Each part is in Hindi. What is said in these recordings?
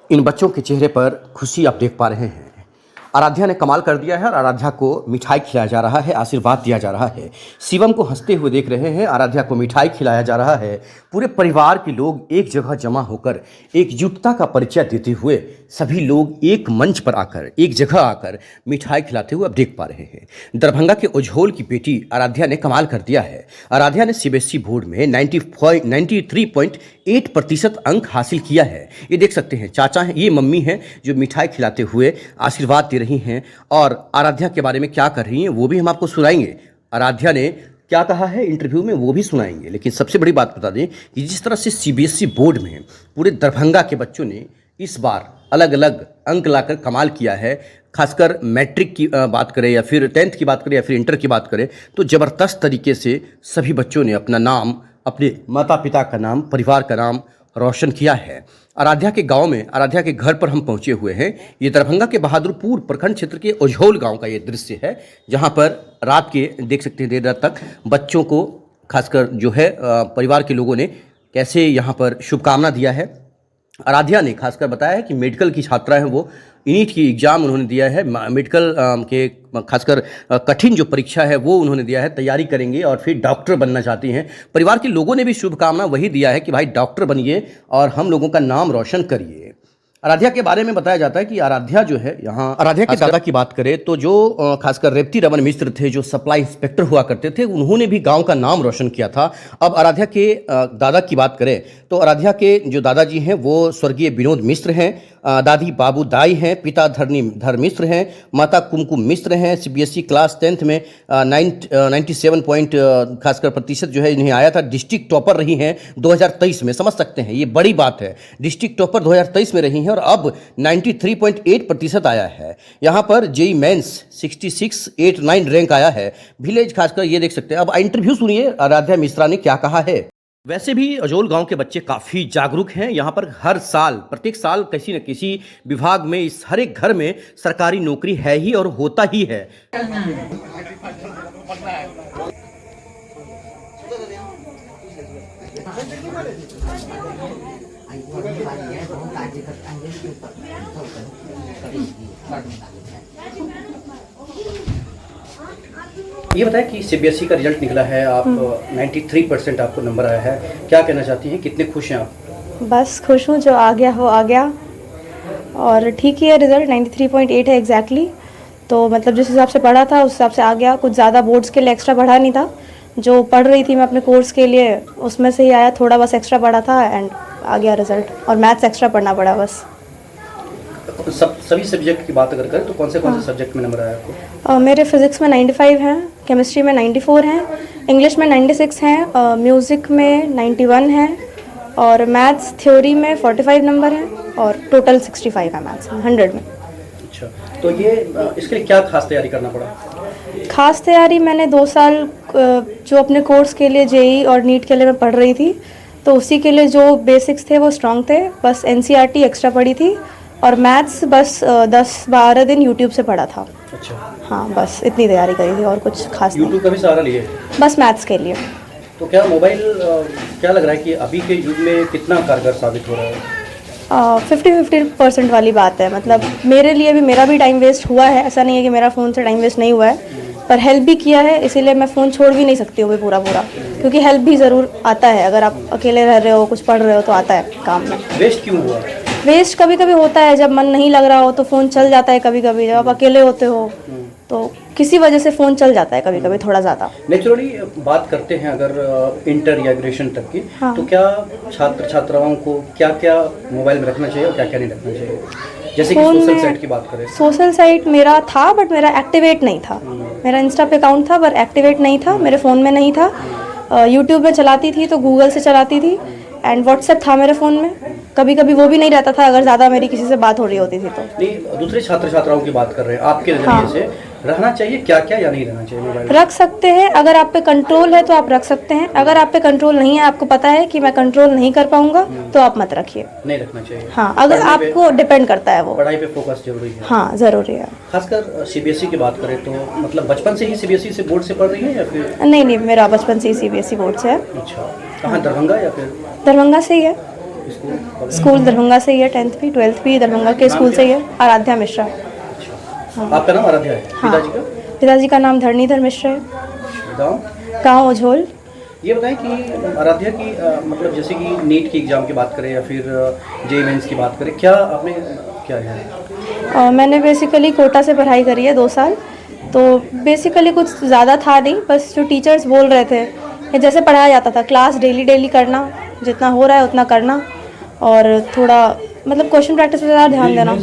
इन बच्चों के चेहरे पर खुशी आप देख पा रहे हैं। आराध्या ने कमाल कर दिया है और आराध्या को मिठाई खिलाया जा रहा है, आशीर्वाद दिया जा रहा है। शिवम को हंसते हुए देख रहे हैं, आराध्या को मिठाई खिलाया जा रहा है। पूरे परिवार के लोग एक जगह जमा होकर एकजुटता का परिचय देते हुए सभी लोग एक मंच पर आकर, एक जगह आकर मिठाई खिलाते हुए अब देख पा रहे हैं। दरभंगा के उज्जवल की बेटी आराध्या ने कमाल कर दिया है। आराध्या ने सीबीएसई बोर्ड में 93.8% अंक हासिल किया है। ये देख सकते हैं, चाचा हैं, ये मम्मी हैं जो मिठाई खिलाते हुए आशीर्वाद दे रही हैं और आराध्या के बारे में क्या कर रही हैं वो भी हम आपको सुनाएंगे। आराध्या ने क्या कहा है इंटरव्यू में वो भी सुनाएंगे। लेकिन सबसे बड़ी बात बता दें कि जिस तरह से सीबीएसई बोर्ड में पूरे दरभंगा के बच्चों ने इस बार अलग अलग अंक लाकर कमाल किया है, खासकर मैट्रिक की बात करें या फिर 10th की बात करें या फिर इंटर की बात करें, तो ज़बरदस्त तरीके से सभी बच्चों ने अपना नाम, अपने माता पिता का नाम, परिवार का नाम रोशन किया है। आराध्या के गांव में, आराध्या के घर पर हम पहुंचे हुए हैं। ये दरभंगा के बहादुरपुर प्रखंड क्षेत्र के उज्जवल गांव का ये दृश्य है, जहां पर रात के देख सकते हैं देर रात तक बच्चों को, खासकर जो है परिवार के लोगों ने कैसे यहाँ पर शुभकामना दिया है। आराध्या ने खासकर बताया है कि मेडिकल की छात्रा हैं वो, नीट की एग्ज़ाम उन्होंने दिया है, मेडिकल के खासकर कठिन जो परीक्षा है वो उन्होंने दिया है, तैयारी करेंगे और फिर डॉक्टर बनना चाहती हैं। परिवार के लोगों ने भी शुभकामना वही दिया है कि भाई डॉक्टर बनिए और हम लोगों का नाम रोशन करिए। आराध्या के बारे में बताया जाता है कि आराध्या जो है यहाँ, आराध्या के दादा की बात करें तो जो खासकर रेवती रमन मिश्र थे जो सप्लाई इंस्पेक्टर हुआ करते थे, उन्होंने भी गांव का नाम रोशन किया था। अब आराध्या के दादा की बात करें तो आराध्या के जो दादाजी हैं वो स्वर्गीय विनोद मिश्र हैं, दादी बाबू दाई हैं, पिता धर मिश्र हैं, माता कुमकुम मिश्र हैं। सीबीएसई क्लास 10th में 97 पॉइंट खासकर प्रतिशत जो है इन्हें आया था। डिस्ट्रिक्ट टॉपर रही हैं 2023 में, समझ सकते हैं ये बड़ी बात है। डिस्ट्रिक्ट टॉपर 2023 में रही हैं और अब 93.8% आया है। यहाँ पर जेई मेंस 6689 रैंक आया है। विलेज खासकर ये देख सकते हैं। अब इंटरव्यू सुनिए आराध्या मिश्रा ने क्या कहा है। वैसे भी अजोल गांव के बच्चे काफ़ी जागरूक हैं। यहाँ पर हर साल, प्रत्येक साल किसी न किसी विभाग में, इस हर एक घर में सरकारी नौकरी है ही और होता ही है। ये बताएं कि सीबीएसई का रिजल्ट निकला है, आप 93% आपको नंबर आया है, क्या कहना चाहती हैं, कितने खुश हैं आप? बस खुश हूँ, जो आ गया हो आ गया और ठीक ही है। रिज़ल्ट 93.8 है एग्जैक्टली। तो मतलब जिस हिसाब से पढ़ा था उस हिसाब से आ गया। कुछ ज़्यादा बोर्ड्स के लिए एक्स्ट्रा पढ़ा नहीं था, जो पढ़ रही थी मैं अपने कोर्स के लिए उसमें से ही आया। थोड़ा बस एक्स्ट्रा पढ़ा था एंड आ गया रिज़ल्ट, और मैथ्स एक्स्ट्रा पढ़ना पड़ा बस। सभी सब्जेक्ट की बात अगर करें तो कौन से सब्जेक्ट में नंबर आया आपको? मेरे फिज़िक्स में 95 हैं, केमिस्ट्री में 94 हैं, इंग्लिश में 96 हैं, म्यूज़िक में 91 हैं और मैथ्स थ्योरी में 45 नंबर हैं और टोटल 65 है मैथ्स में 100 में। अच्छा, तो ये इसके लिए क्या खास तैयारी करना पड़ा? खास तैयारी मैंने 2 साल जो अपने कोर्स के लिए जेई और नीट के लिए मैं पढ़ रही थी, तो उसी के लिए जो बेसिक्स थे वो स्ट्रॉन्ग थे। बस एनसीईआरटी एक्स्ट्रा पढ़ी थी और मैथ्स बस 10-12 दिन यूट्यूब से पढ़ा था। अच्छा, हाँ, बस इतनी तैयारी करी थी और कुछ खास नहीं। यूट्यूब का भी सहारा लिए? बस मैथ्स के लिए। तो क्या मोबाइल क्या लग रहा है कि अभी के युग में कितना कारगर साबित हो रहा है? 50% वाली बात है। मतलब मेरे लिए भी, मेरा भी टाइम वेस्ट हुआ है, ऐसा नहीं है कि मेरा फ़ोन से टाइम वेस्ट नहीं हुआ है, पर हेल्प भी किया है। इसीलिए मैं फ़ोन छोड़ भी नहीं सकती हूँ पूरा, क्योंकि हेल्प भी ज़रूर आता है। अगर आप अकेले रह रहे हो, कुछ पढ़ रहे हो तो आता है काम में। वेस्ट क्यों हुआ? वेस्ट कभी कभी होता है, जब मन नहीं लग रहा हो तो फ़ोन चल जाता है कभी कभी। जब आप अकेले होते हो तो किसी वजह से फ़ोन चल जाता है कभी कभी थोड़ा ज़्यादा। नेचुरली बात करते हैं अगर इंटर या ग्रेजुएशन तक की, हाँ। तो क्या छात्र छात्राओं को क्या क्या मोबाइल में रखना चाहिए और क्या क्या नहीं रखना चाहिए? जैसे कि सोशल साइट की बात करें। सोशल साइट मेरा था बट मेरा एक्टिवेट नहीं था। मेरा इंस्टा पे अकाउंट था पर एक्टिवेट नहीं था, मेरे फ़ोन में नहीं था। यूट्यूब में चलाती थी तो गूगल से चलाती थी एंड व्हाट्सएप था मेरे फ़ोन में। कभी कभी वो भी नहीं रहता था अगर ज़्यादा मेरी किसी से बात हो रही होती थी तो। नहीं, दूसरे छात्र छात्राओं की बात कर रहे हैं, आपके नज़रिए से रहना चाहिए क्या क्या या नहीं रहना चाहिए मोबाइल? रख सकते हैं, अगर आप पे कंट्रोल है तो आप रख सकते हैं। अगर आप पे कंट्रोल नहीं है, आपको पता है कि मैं कंट्रोल नहीं कर पाऊंगा, तो आप मत रखिए। नहीं रखना चाहिए। हाँ, अगर आपको डिपेंड करता है वो। पढ़ाई पे फोकस जरूरी है। हाँ, ज़रूरी है। खासकर सीबीएसई की बात करें तो मतलब बचपन से ही सीबीएसई से बोर्ड से पढ़ रही है या फिर? नहीं, मेरा बचपन से ही सीबीएसई बोर्ड से है। अच्छा, कहाँ, दरभंगा या फिर? दरभंगा से ही है। स्कूल? स्कूल दरभंगा से ही है, 10th भी 12th भी दरभंगा के स्कूल से ही है। आराध्या मिश्रा। आपका नाम आराध्या है? हाँ। पिताजी का? पिताजी का नाम धरणीधर मिश्रा है। गाँव? गाँव उज्जोल। ये बताएं कि आराध्या की मतलब जैसे कि नीट की एग्ज़ाम की बात करें या फिर जेईई मेंस की बात करें, क्या आपने क्या है? मैंने बेसिकली कोटा से पढ़ाई करी है 2 साल। तो बेसिकली कुछ ज़्यादा था नहीं, बस जो टीचर्स बोल रहे थे कि जैसे पढ़ाया जाता था, क्लास डेली करना, जितना हो रहा है उतना करना, और थोड़ा मतलब क्वेश्चन प्रैक्टिस पे ज़्यादा ध्यान देना।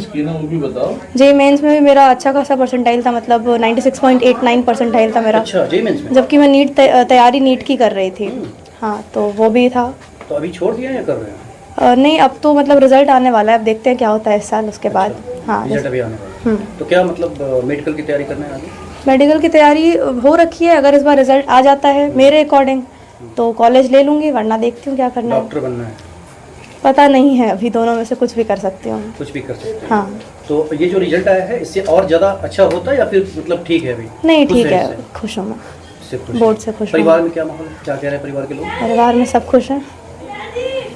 जेईई मेंस में भी मेरा अच्छा खासा परसेंटाइल था, मतलब 96.89 परसेंटाइल था मेरा। अच्छा, जेईई मेंस में? जबकि मैं तैयारी नीट की कर रही थी। हाँ, तो वो भी था। तो अभी छोड़ दिया या कर रहे हैं? नहीं, अब तो मतलब रिजल्ट आने वाला है, अब देखते हैं क्या होता है इस साल, उसके बाद। हाँ, रिजल्ट अभी आने वाला है। तो क्या मतलब मेडिकल की तैयारी करना है आगे? मेडिकल की तैयारी हो रखी है, अगर इस बार रिजल्ट आ जाता है मेरे अकॉर्डिंग तो कॉलेज ले लूँगी, वरना देखती हूँ क्या करना है। डॉक्टर बनना है? पता नहीं है, अभी दोनों में से कुछ भी कर सकती हूँ। कुछ भी कर सकते हैं। हाँ। तो ये जो रिजल्ट आया है इससे और ज़्यादा अच्छा होता है या फिर मतलब ठीक है अभी? नहीं, खुश ठीक हैं है, इससे? खुश हूँ मैं, इससे खुश बोर्ड हैं? से खुश हूँ। परिवार में क्या माहौल, क्या कह रहे हैं परिवार के लोग? परिवार में सब खुश हैं।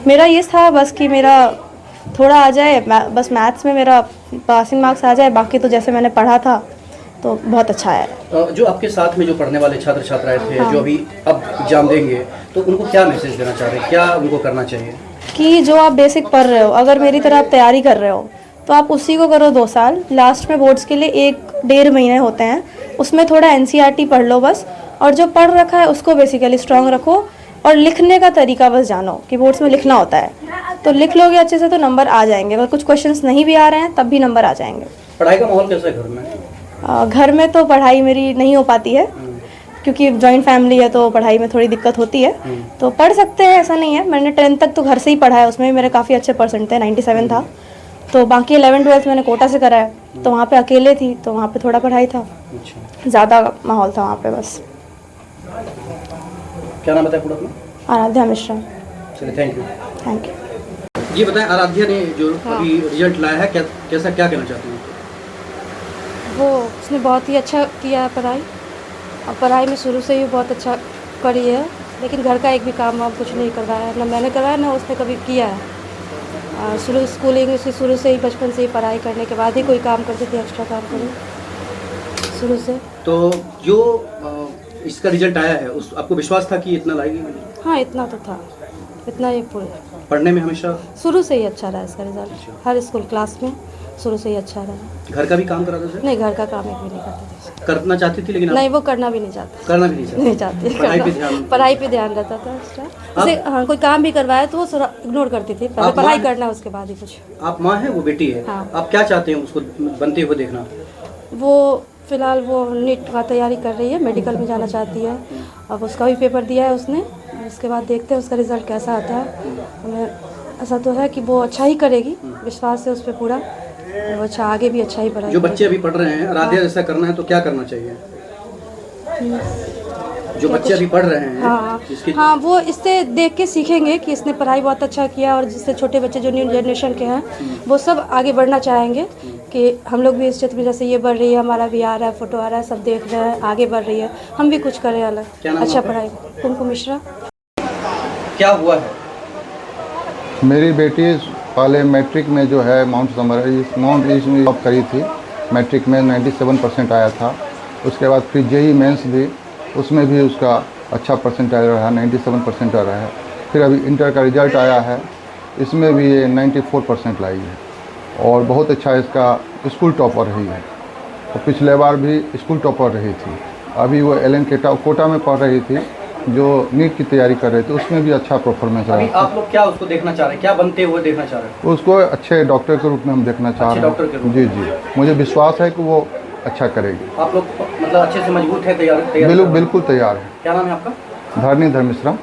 मेरा ये था बस कि मेरा थोड़ा आ जाए, बस मैथ्स में मेरा पासिंग मार्क्स आ जाए, बाकी तो जैसे मैंने पढ़ा था तो बहुत अच्छा है। जो आपके साथ में जो पढ़ने वाले छात्र छात्राएं थे, हाँ। जो अभी अब एग्जाम देंगे, तो उनको क्या मैसेज देना चाह रहे हैं, क्या उनको करना चाहिए? कि जो आप बेसिक पढ़ रहे हो, अगर मेरी तरह आप तैयारी कर रहे हो तो आप उसी को करो 2 साल। लास्ट में बोर्ड्स के लिए 1-1.5 महीने होते हैं, उसमें थोड़ा एनसीईआरटी पढ़ लो बस, और जो पढ़ रखा है उसको बेसिकली स्ट्रांग रखो, और लिखने का तरीका बस जानो कि बोर्ड्स में लिखना होता है, तो लिख लोगे अच्छे से तो नंबर आ जाएंगे। अगर कुछ क्वेश्चंस नहीं भी आ रहे हैं तब भी नंबर आ जाएंगे। पढ़ाई का माहौल कैसा है घर में? घर में तो पढ़ाई मेरी नहीं हो पाती है, क्योंकि जॉइंट फैमिली है तो पढ़ाई में थोड़ी दिक्कत होती है। तो पढ़ सकते हैं, ऐसा नहीं है। मैंने 10th तक तो घर से ही पढ़ा है, उसमें भी मेरे काफ़ी अच्छे परसेंट थे, 97 था। तो बाकी 11th-12th मैंने कोटा से करा है, तो वहाँ पे अकेले थी तो वहाँ पे थोड़ा पढ़ाई था, अच्छा, ज़्यादा माहौल था वहाँ पे बस। क्या नाम बताया पूरा अपना? आराध्या मिश्रा। चलिए, थैंक यू। Thank you. ये बताएं, आराध्या ने जो अभी रिजल्ट लाया है, कैसा, क्या कहना चाहती हैं? वो उसने बहुत ही अच्छा किया है पढ़ाई, और पढ़ाई में शुरू से ही बहुत अच्छा करी है, लेकिन घर का एक भी काम वाम कुछ नहीं करवाया है, ना मैंने करवाया ना उसने कभी किया है। शुरू स्कूलिंग उसकी शुरू से ही, बचपन से ही पढ़ाई करने के बाद ही कोई काम करती थी, एक्स्ट्रा काम करी शुरू से। तो जो इसका रिजल्ट आया है, उस आपको विश्वास था कि इतना लाएगी? हाँ, इतना तो था, इतना ही पूरे पढ़ने में हमेशा शुरू से ही अच्छा रहा इसका रिजल्ट, हर स्कूल क्लास में शुरू से ही अच्छा रहा। घर का भी काम कराते थे? नहीं, घर का काम एक भी नहीं करते थे। करना चाहती थी लेकिन आप नहीं, वो करना भी नहीं चाहते, करना भी नहीं चाहती? नहीं चाहती पढ़ाई पे ध्यान? पढ़ाई पे ध्यान रहता था एक्स्ट्रा। जैसे हाँ, कोई काम भी करवाया तो वो थोड़ा इग्नोर करती थी, पहले आप पढ़ाई माँ- करना उसके बाद ही कुछ। आप माँ हैं, वो बेटी है। हाँ। आप क्या चाहते हैं उसको बनते हुए देखना? वो फिलहाल वो नीट का तैयारी कर रही है, मेडिकल में जाना चाहती है। अब उसका भी पेपर दिया है उसने, उसके बाद देखते हैं उसका रिज़ल्ट कैसा आता है। हमें ऐसा तो है कि वो अच्छा ही करेगी, विश्वास है उस पर पूरा, वो अच्छा आगे भी अच्छा ही पढ़ाई जो बच्चे करेगी। अभी पढ़ रहे हैं, आराध्या जैसा करना है तो क्या करना चाहिए? जो बच्चे अभी पढ़ रहे हैं, हाँ जिसकी हाँ, वो इससे देख के सीखेंगे कि इसने पढ़ाई बहुत अच्छा किया, और जिससे छोटे बच्चे जो न्यू जनरेशन के हैं वो सब आगे बढ़ना चाहेंगे कि हम लोग भी इस क्षेत्र में, जैसे ये बढ़ रही है, हमारा भी आ रहा है, फोटो आ रहा है, सब देख रहे हैं, आगे बढ़ रही है, हम भी कुछ करें अलग, क्या नाम अच्छा आपका? पढ़ाई। कुमकुम मिश्रा। क्या हुआ है? मेरी बेटी पहले मैट्रिक में जो है माउंट ईस्ट में जॉब करी थी, मैट्रिक में 97% आया था। उसके बाद फिर जेईई मेंस भी, उसमें भी उसका अच्छा परसेंटाइल रहा, 97% रहा है। फिर अभी इंटर का रिजल्ट आया है, इसमें भी ये 94% लाई है, और बहुत अच्छा इसका स्कूल टॉपर रही है, और पिछले बार भी स्कूल टॉपर रही थी। अभी वो एलन कोटा में पढ़ रही थी, जो नीट की तैयारी कर रहे थे, उसमें भी अच्छा परफॉर्मेंस अभी रहा। आप लोग क्या उसको देखना चाह रहे हैं, क्या बनते हुए देखना चाह रहे हैं? उसको अच्छे डॉक्टर के रूप में हम देखना चाह अच्छे रहे डॉक्टर के हैं। रूप जी जी, मुझे विश्वास है कि वो अच्छा करेगी। आप लोग मतलब अच्छे से मजबूत है, तैयार? बिल्कुल तैयार है। क्या नाम है आपका? धरणीधर मिश्रा।